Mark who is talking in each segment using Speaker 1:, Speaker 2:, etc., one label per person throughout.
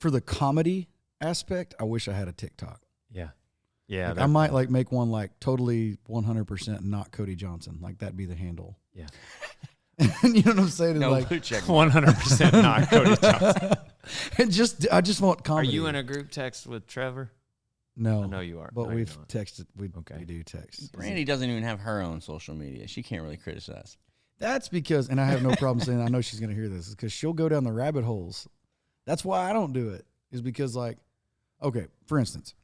Speaker 1: for the comedy aspect, I wish I had a TikTok.
Speaker 2: Yeah. Yeah.
Speaker 1: Like I might like make one like totally 100% not Cody Johnson. Like that'd be the handle.
Speaker 2: Yeah.
Speaker 1: You know what I'm saying?
Speaker 3: No
Speaker 1: Like
Speaker 3: blue check.
Speaker 2: 100% not Cody Johnson.
Speaker 1: and I just want
Speaker 2: Are
Speaker 1: comedy.
Speaker 2: you in a group text with Trevor?
Speaker 1: No.
Speaker 2: I know you are.
Speaker 1: But
Speaker 2: No,
Speaker 1: we've
Speaker 2: you're not.
Speaker 1: texted. We
Speaker 2: Okay.
Speaker 1: do text.
Speaker 3: Brandy doesn't even have her own social media. She can't really criticize.
Speaker 1: That's because, and I have no problem saying, I know she's going to hear this, is because she'll go down the rabbit holes. That's why I don't do it, is because, like, okay, for instance,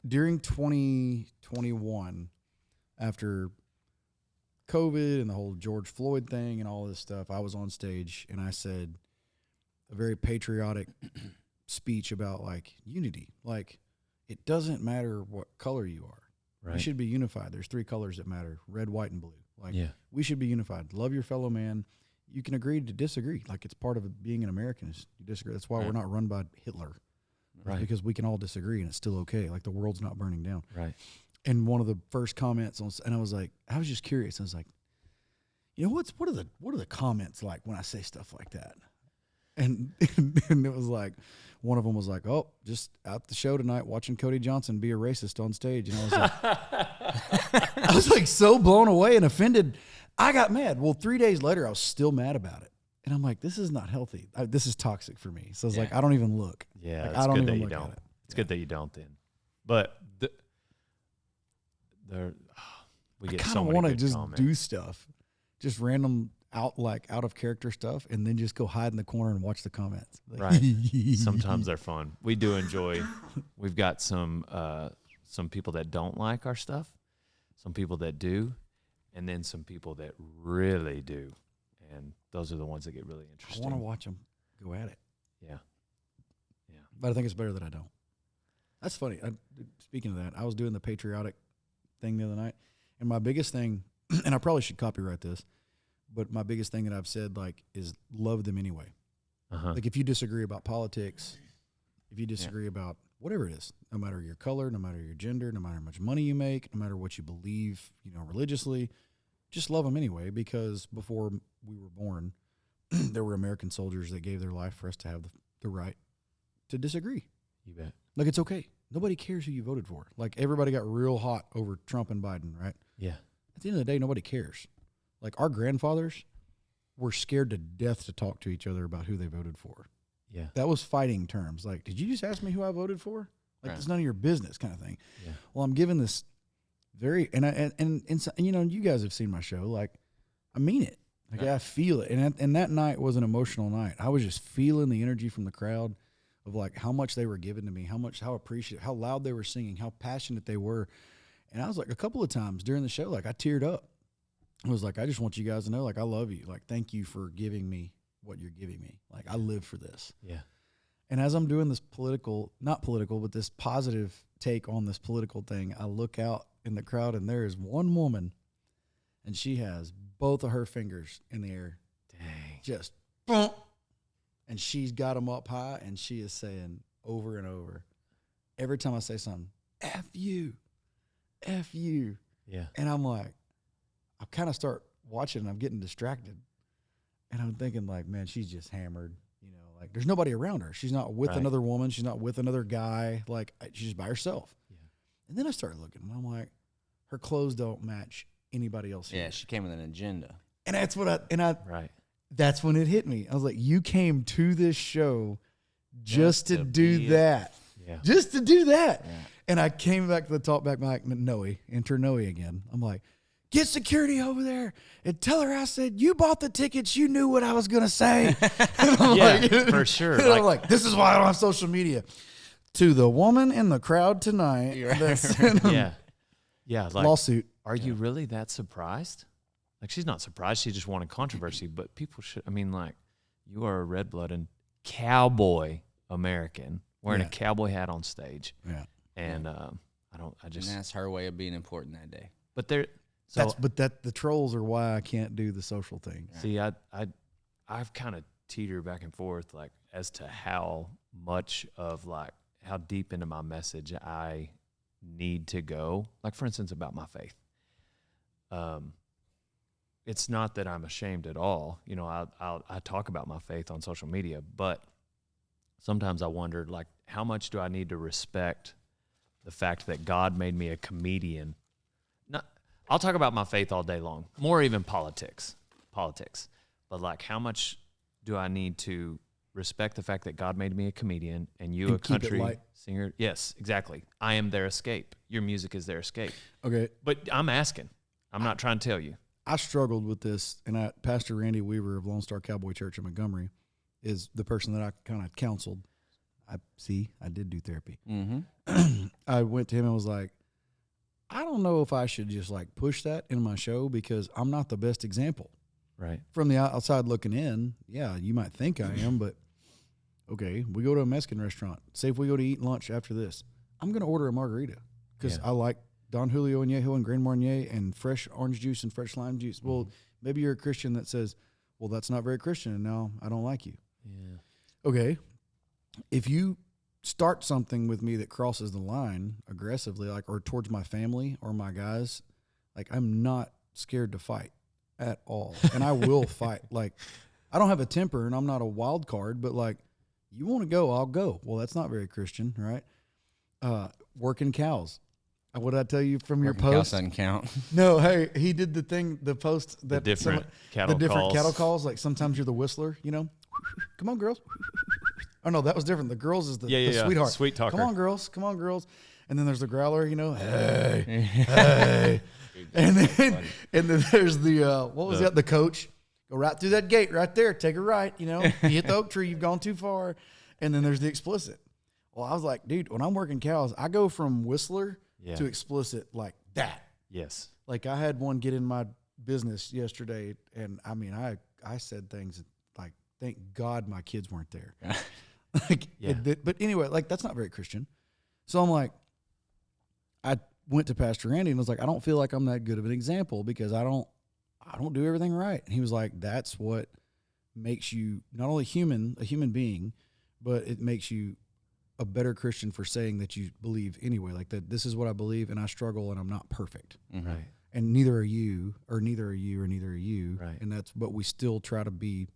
Speaker 1: during 2021, after COVID and the whole George Floyd thing and all this stuff, I was on stage and I said a very patriotic speech about, like, unity. Like, it doesn't matter what color you are.
Speaker 2: Right.
Speaker 1: We should be unified. There's 3 colors that matter: red, white, and blue. Like,
Speaker 2: Yeah.
Speaker 1: we should be unified. Love your fellow man. You can agree to disagree. Like, it's part of being an American is you disagree. That's why we're not run by Hitler.
Speaker 2: Right.
Speaker 1: Because we can all disagree and it's still okay. Like, the world's not burning down.
Speaker 2: Right.
Speaker 1: And one of the first comments and I was just curious. I was like, you know, what are the comments like when I say stuff like that? And it was like, one of them was like, "Oh, just out the show tonight, watching Cody Johnson be a racist on stage." And I was like, I was like so blown away and offended. I got mad. Well, 3 days later, I was still mad about it. And I'm like, this is not healthy. This is toxic for me. So I was like, I don't even look.
Speaker 2: Yeah,
Speaker 1: like,
Speaker 2: it's
Speaker 1: I don't
Speaker 2: good
Speaker 1: even
Speaker 2: that you
Speaker 1: look
Speaker 2: don't.
Speaker 1: at it.
Speaker 2: It's good that you don't then. But we
Speaker 1: I
Speaker 2: get
Speaker 1: kind
Speaker 2: so
Speaker 1: of
Speaker 2: many
Speaker 1: want to
Speaker 2: good
Speaker 1: just
Speaker 2: comments.
Speaker 1: do stuff, just random out of character stuff, and then just go hide in the corner and watch the comments. Like,
Speaker 2: Right. Sometimes they're fun. We do enjoy. We've got some people that don't like our stuff, some people that do, and then some people that really do. And those are the ones that get really
Speaker 1: I
Speaker 2: interesting.
Speaker 1: want to watch them go at it.
Speaker 2: Yeah. Yeah.
Speaker 1: But I think it's better that I don't. That's funny. Speaking of that, I was doing the patriotic thing the other night, and my biggest thing, and I probably should copyright this, but my biggest thing that I've said, like, is love them anyway.
Speaker 2: Uh-huh.
Speaker 1: Like, if you disagree about politics, if you disagree about whatever it is, no matter your color, no matter your gender, no matter how much money you make, no matter what you believe, religiously, just love them anyway, because before we were born, there were American soldiers that gave their life for us to have the right to disagree.
Speaker 2: You bet.
Speaker 1: Like, it's okay. Nobody cares who you voted for. Like, everybody got real hot over Trump and Biden, right?
Speaker 2: Yeah.
Speaker 1: At the end of the day, nobody cares. Like, our grandfathers were scared to death to talk to each other about who they voted for.
Speaker 2: Yeah.
Speaker 1: That was fighting terms. Like, did you just ask me who I voted for? Like,
Speaker 3: Right.
Speaker 1: it's none of your business kind of thing.
Speaker 2: Yeah.
Speaker 1: Well, I'm giving this very, and you guys have seen my show. Like, I mean it. Like, I feel it. And that night was an emotional night. I was just feeling the energy from the crowd of, like, how much they were giving to me, how appreciative, how loud they were singing, how passionate they were. And I was like, a couple of times during the show, like, I teared up. I was like, I just want you guys to know, like, I love you. Like, thank you for giving me what you're giving me. Like, I live for this.
Speaker 2: Yeah.
Speaker 1: And as I'm doing this not political, but this positive take on this political thing, I look out in the crowd and there is one woman and she has both of her fingers in the air.
Speaker 2: Dang.
Speaker 1: Just boom. And she's got them up high and she is saying over and over, every time I say something, F you, F you.
Speaker 2: Yeah.
Speaker 1: And I'm like, I kind of start watching and I'm getting distracted. And I'm thinking, like, man, she's just hammered. Like, there's nobody around her. She's not with another woman. She's not with another guy. Like, she's by herself. Yeah. And then I started looking and I'm like, her clothes don't match anybody else here.
Speaker 3: Yeah, she came with an agenda.
Speaker 1: And that's what
Speaker 2: Right.
Speaker 1: that's when it hit me. I was like, you came to this show just to do that.
Speaker 2: Yeah.
Speaker 1: Just to do that.
Speaker 3: Yeah.
Speaker 1: And I came back to the talkback mic, enter Noe again. I'm like, get security over there and tell her I said, you bought the tickets. You knew what I was going to say. And I'm
Speaker 2: Yeah, for sure.
Speaker 1: And I'm like, this is why I don't have social media. To the woman in the crowd tonight.
Speaker 2: Yeah. Yeah. Like,
Speaker 1: Lawsuit.
Speaker 2: Are you really that surprised? Like, she's not surprised. She just wanted controversy, but people should, like, you are a red-blooded cowboy American wearing a cowboy hat on stage.
Speaker 1: Yeah.
Speaker 2: And
Speaker 3: And that's her way of being important that day.
Speaker 2: But there,
Speaker 1: the trolls are why I can't do the social thing.
Speaker 2: See, I've kind of teeter back and forth, like, as to how much of, like, how deep into my message I need to go. Like, for instance, about my faith. it's not that I'm ashamed at all. You know, I talk about my faith on social media, but sometimes I wondered, like, how much do I need to respect the fact that God made me a comedian? I'll talk about my faith all day long, more even politics. But, like, how much do I need to respect the fact that God made me a comedian and you a country singer? Yes, exactly. I am their escape. Your music is their escape.
Speaker 1: Okay.
Speaker 2: But I'm asking. I'm not trying to tell you.
Speaker 1: I struggled with this, and Pastor Randy Weaver of Lone Star Cowboy Church in Montgomery is the person that I kind of counseled. I did do therapy.
Speaker 3: Mm-hmm.
Speaker 1: I went to him and was like, I don't know if I should just like push that in my show because I'm not the best example.
Speaker 2: Right.
Speaker 1: From the outside looking in, yeah, you might think I am, but okay, we go to a Mexican restaurant. Say if we go to eat lunch after this, I'm going to order a margarita because I like Don Julio Añejo and Grand Marnier and fresh orange juice and fresh lime juice. Well, maybe you're a Christian that says, well, that's not very Christian, and now I don't like you.
Speaker 2: Yeah.
Speaker 1: Okay. If you start something with me that crosses the line aggressively, like, or towards my family or my guys, like, I'm not scared to fight at all. And I will fight. Like, I don't have a temper and I'm not a wild card, but like, you want to go, I'll go. Well, that's not very Christian, right? Working cows. What did I tell you from your post?
Speaker 3: Doesn't count.
Speaker 1: No, hey, he did the post that
Speaker 2: The different cattle
Speaker 1: cattle calls. Like sometimes you're the whistler, you know. Come on, girls. Oh no, that was different. The girls is the sweetheart.
Speaker 2: Sweet talker.
Speaker 1: Come on, girls. And then there's the growler, you know. Hey, hey. And then there's the what was that? The coach. Go right through that gate right there. Take a right. You know, you hit the oak tree. You've gone too far. And then there's the explicit. Well, I was like, dude, when I'm working cows, I go from whistler to explicit like that.
Speaker 2: Yes.
Speaker 1: Like I had one get in my business yesterday, and I mean, I said things like, "Thank God my kids weren't there." But anyway, like that's not very Christian. So I'm like, I went to Pastor Randy and was like, I don't feel like I'm that good of an example because I don't do everything right. And he was like, that's what makes you not only a human being, but it makes you a better Christian for saying that you believe anyway. Like that, this is what I believe, and I struggle, and I'm not perfect.
Speaker 2: Mm-hmm. Right.
Speaker 1: And neither are you, or neither are you, or neither are you.
Speaker 2: Right.
Speaker 1: And but we still try to be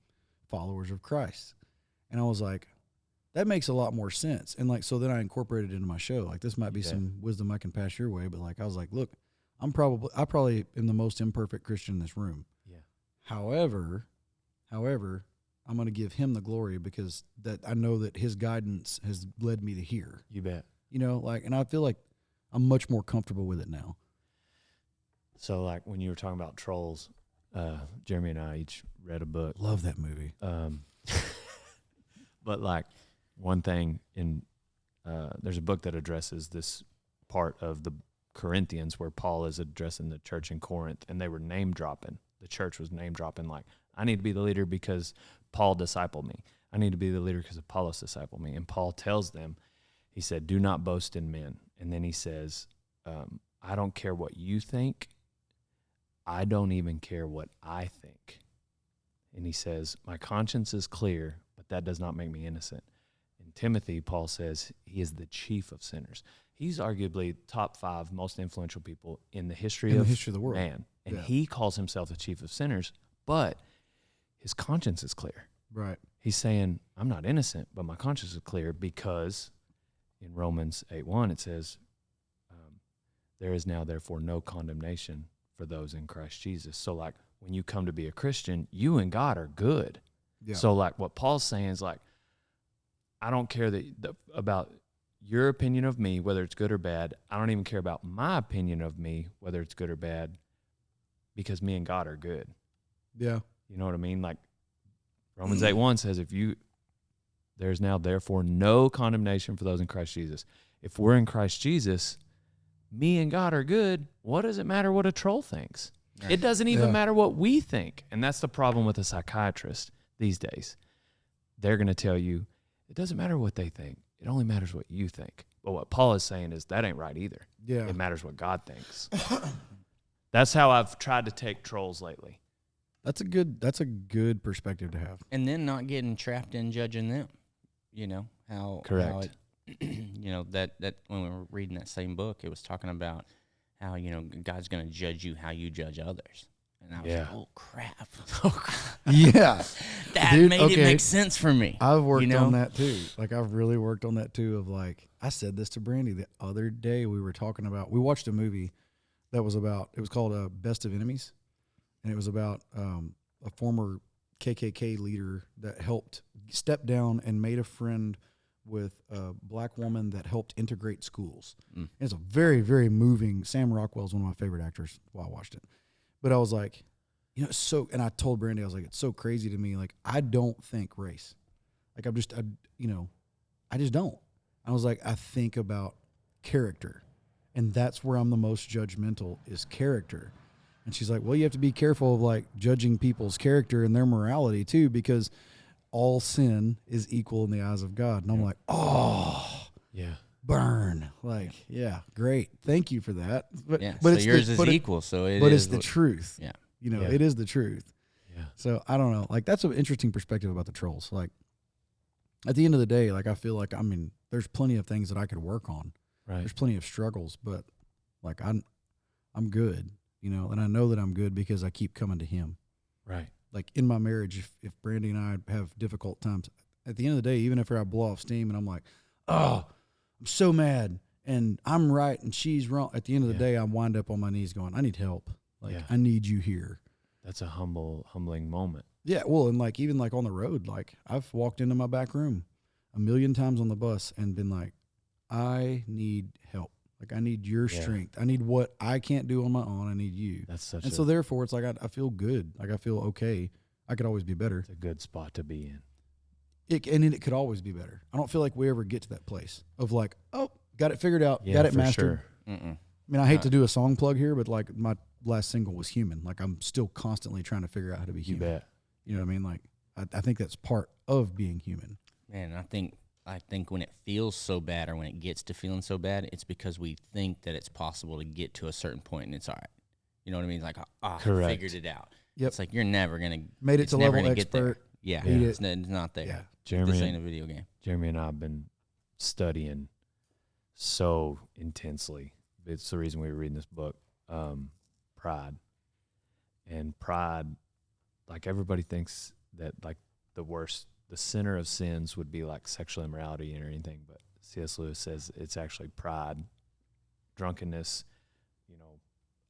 Speaker 1: followers of Christ. And I was like, that makes a lot more sense. And like, so then I incorporated it into my show. Like this might be some wisdom I can pass your way, but like, I was like, look, I probably am the most imperfect Christian in this room.
Speaker 2: Yeah.
Speaker 1: However, I'm going to give him the glory because that I know that his guidance has led me to here.
Speaker 2: You bet.
Speaker 1: You know, like, and I feel like I'm much more comfortable with it now.
Speaker 2: So like when you were talking about trolls, Jeremy and I each read a book.
Speaker 1: Love that movie.
Speaker 2: But like one thing there's a book that addresses this part of the Corinthians where Paul is addressing the church in Corinth, and they were name dropping. The church was name dropping, like, I need to be the leader because Paul discipled me. I need to be the leader because Apollos discipled me. And Paul tells them, he said, do not boast in men. And then he says, I don't care what you think. I don't even care what I think. And he says, my conscience is clear, but that does not make me innocent. In Timothy, Paul says he is the chief of sinners. He's arguably top 5 most influential people in the history of
Speaker 1: the world.
Speaker 2: Man. And he calls himself the chief of sinners, but his conscience is clear.
Speaker 1: Right.
Speaker 2: He's saying, I'm not innocent, but my conscience is clear because in Romans 8:1 it says, there is now therefore no condemnation for those in Christ Jesus. So like when you come to be a Christian, you and God are good. Yeah. So like what Paul's saying is like, I don't care about your opinion of me, whether it's good or bad. I don't even care about my opinion of me, whether it's good or bad, because me and God are good.
Speaker 1: Yeah.
Speaker 2: You know what I mean? Like Romans 8:1 says, there's now therefore no condemnation for those in Christ Jesus. If we're in Christ Jesus, me and God are good. What does it matter what a troll thinks? It doesn't even matter what we think. And that's the problem with a psychiatrist these days. They're going to tell you, it doesn't matter what they think. It only matters what you think. But what Paul is saying is that ain't right either.
Speaker 1: Yeah.
Speaker 2: It matters what God thinks. That's how I've tried to take trolls lately.
Speaker 1: That's a good perspective to have.
Speaker 3: And then not getting trapped in judging them. You know, how you know, that when we were reading that same book, it was talking about how, you know, God's going to judge you how you judge others. And I was like, oh, crap.
Speaker 1: Yeah.
Speaker 3: That
Speaker 1: Dude,
Speaker 3: made it make sense for me.
Speaker 1: I've worked on that too. Like, I've really worked on that too of like, I said this to Brandy the other day. We watched a movie that was it was called Best of Enemies. And it was about a former KKK leader that helped step down and made a friend with a black woman that helped integrate schools. It's a very, very moving. Sam Rockwell's one of my favorite actors while I watched it. But I was like, and I told Brandy, I was like, it's so crazy to me. Like, I don't think race. Like, I just don't. I was like, I think about character. And that's where I'm the most judgmental is character. And she's like, well, you have to be careful of like judging people's character and their morality too, because all sin is equal in the eyes of God. And I'm like, oh,
Speaker 2: yeah,
Speaker 1: burn. Like, yeah, great. Thank you for that. But,
Speaker 3: Yeah,
Speaker 1: but
Speaker 3: so yours is equal. So
Speaker 1: it's the truth.
Speaker 3: Yeah.
Speaker 1: It is the truth.
Speaker 2: Yeah.
Speaker 1: So I don't know. Like, that's an interesting perspective about the trolls. Like, at the end of the day, like, I feel like, there's plenty of things that I could work on.
Speaker 2: Right.
Speaker 1: There's plenty of struggles, but like, I'm good, and I know that I'm good because I keep coming to him.
Speaker 2: Right.
Speaker 1: Like, in my marriage, if Brandy and I have difficult times, at the end of the day, even if I blow off steam and I'm like, oh, I'm so mad and I'm right and she's wrong, at the end of the day, I wind up on my knees going, I need help. Like, I need you here.
Speaker 2: That's a humbling moment.
Speaker 1: Yeah. Well, and like, even like on the road, like, I've walked into my back room a million times on the bus and been like, I need help. Like, I need your strength. I need what I can't do on my own. I need you. So therefore, it's like I feel good. Like, I feel okay. I could always be better.
Speaker 2: It's a good spot to be in.
Speaker 1: It could always be better. I don't feel like we ever get to that place of like, oh, got it figured out, got it mastered.
Speaker 2: Sure.
Speaker 1: I mean, I hate to do a song plug here, but like, my last single was Human. Like, I'm still constantly trying to figure out how to be human.
Speaker 2: You bet.
Speaker 1: You know what I mean? Like, I think that's part of being human.
Speaker 3: Man, I think when it feels so bad or when it gets to feeling so bad, it's because we think that it's possible to get to a certain point and it's all right. You know what I mean? Like, I figured it out.
Speaker 1: Yep.
Speaker 3: It's like you're never going to
Speaker 1: made it to level expert.
Speaker 3: Yeah,
Speaker 1: yeah.
Speaker 3: It's not there.
Speaker 1: Yeah.
Speaker 3: This ain't a video game.
Speaker 2: Jeremy and I have been studying so intensely. It's the reason we were reading this book, Pride. And pride, like, everybody thinks that like the center of sins would be like sexual immorality or anything, but C.S. Lewis says it's actually pride, drunkenness,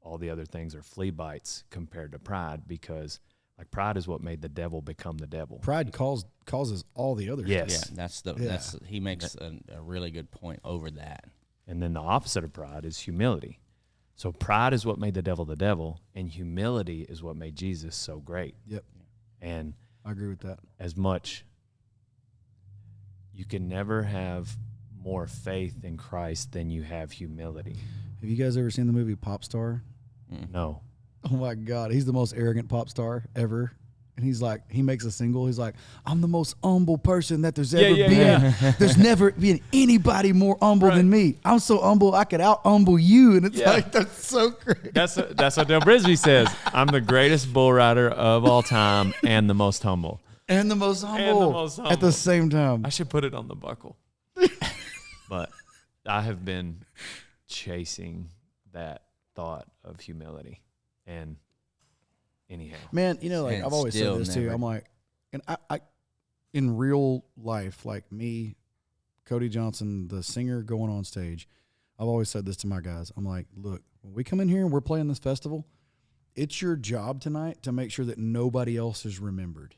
Speaker 2: all the other things are flea bites compared to pride, because like, pride is what made the devil become the devil.
Speaker 1: Pride causes all the other
Speaker 2: yes.
Speaker 1: stuff.
Speaker 3: Yeah, he makes a really good point over that.
Speaker 2: And then the opposite of pride is humility. So pride is what made the devil, and humility is what made Jesus so great.
Speaker 1: Yep.
Speaker 2: And
Speaker 1: I agree with that.
Speaker 2: As much, you can never have more faith in Christ than you have humility.
Speaker 1: Have you guys ever seen the movie Pop Star?
Speaker 2: No.
Speaker 1: Oh my God, he's the most arrogant pop star ever. And he's like, he makes a single. He's like, I'm the most humble person that there's ever been. Yeah. There's never been anybody more humble than me. I'm so humble, I could out humble you. And it's like, that's so great.
Speaker 2: That's what Dale Brisby says. I'm the greatest bull rider of all time and the most humble.
Speaker 1: And the most humble at the same time.
Speaker 2: I should put it on the buckle. But I have been chasing that thought of humility. And anyhow,
Speaker 1: man, like, I've always said this too. I'm like, and I in real life, like me, Cody Johnson, the singer going on stage, I've always said this to my guys. I'm like, look, when we come in here and we're playing this festival, it's your job tonight to make sure that nobody else is remembered.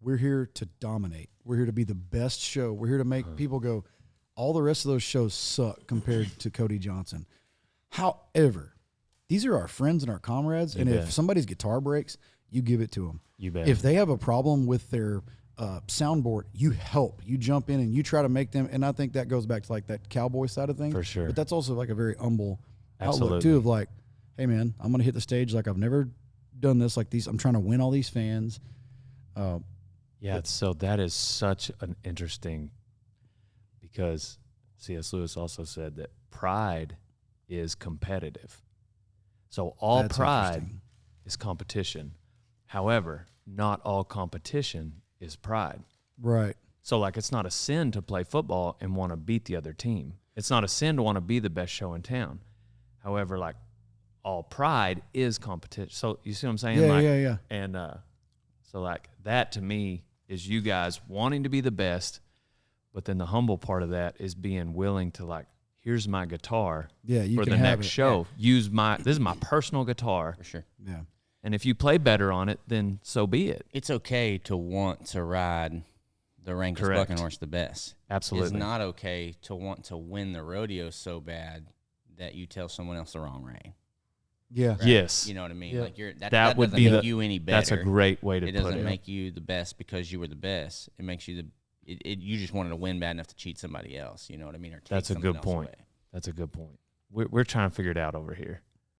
Speaker 1: We're here to dominate. We're here to be the best show. We're here to make people go, all the rest of those shows suck compared to Cody Johnson. However, these are our friends and our comrades, and if somebody's guitar breaks, you give it to them.
Speaker 2: You bet.
Speaker 1: If they have a problem with their soundboard, you help. You jump in and you try to make them, and I think that goes back to like that cowboy side of things.
Speaker 2: For sure.
Speaker 1: But that's also like a very humble outlook too, of like, hey man, I'm going to hit the stage like I've never done this like these. I'm trying to win all these fans.
Speaker 2: So that is such an interesting, because C.S. Lewis also said that pride is competitive. So all pride is competition. However, not all competition is pride.
Speaker 1: Right.
Speaker 2: So like, it's not a sin to play football and want to beat the other team. It's not a sin to want to be the best show in town. However, like, all pride is competition. So you see what I'm saying?
Speaker 1: Yeah,
Speaker 2: like,
Speaker 1: yeah.
Speaker 2: And so like that to me is you guys wanting to be the best, but then the humble part of that is being willing to like, here's my guitar
Speaker 1: You
Speaker 2: for
Speaker 1: can
Speaker 2: the
Speaker 1: have
Speaker 2: next
Speaker 1: it.
Speaker 2: show. This is my personal guitar.
Speaker 3: For sure.
Speaker 1: Yeah.
Speaker 2: And if you play better on it, then so be it.
Speaker 3: It's okay to want to ride the Rankus
Speaker 2: Correct.
Speaker 3: Bucking Horse the best.
Speaker 2: Absolutely.
Speaker 3: It's not okay to want to win the rodeo so bad that you tell someone else the wrong rein.
Speaker 1: Yeah.
Speaker 3: Right?
Speaker 2: Yes.
Speaker 3: You know what I mean?
Speaker 1: Yeah.
Speaker 3: Like
Speaker 2: That would
Speaker 3: doesn't
Speaker 2: be
Speaker 3: make you any better.
Speaker 2: That's a great way to
Speaker 3: It
Speaker 2: put
Speaker 3: doesn't
Speaker 2: it.
Speaker 3: make you the best because you were the best. It makes you you just wanted to win bad enough to cheat somebody else. You know what I mean? Or take
Speaker 2: That's a
Speaker 3: something
Speaker 2: good
Speaker 3: else
Speaker 2: point.
Speaker 3: away.
Speaker 2: That's a good point. We're trying to figure it out over here.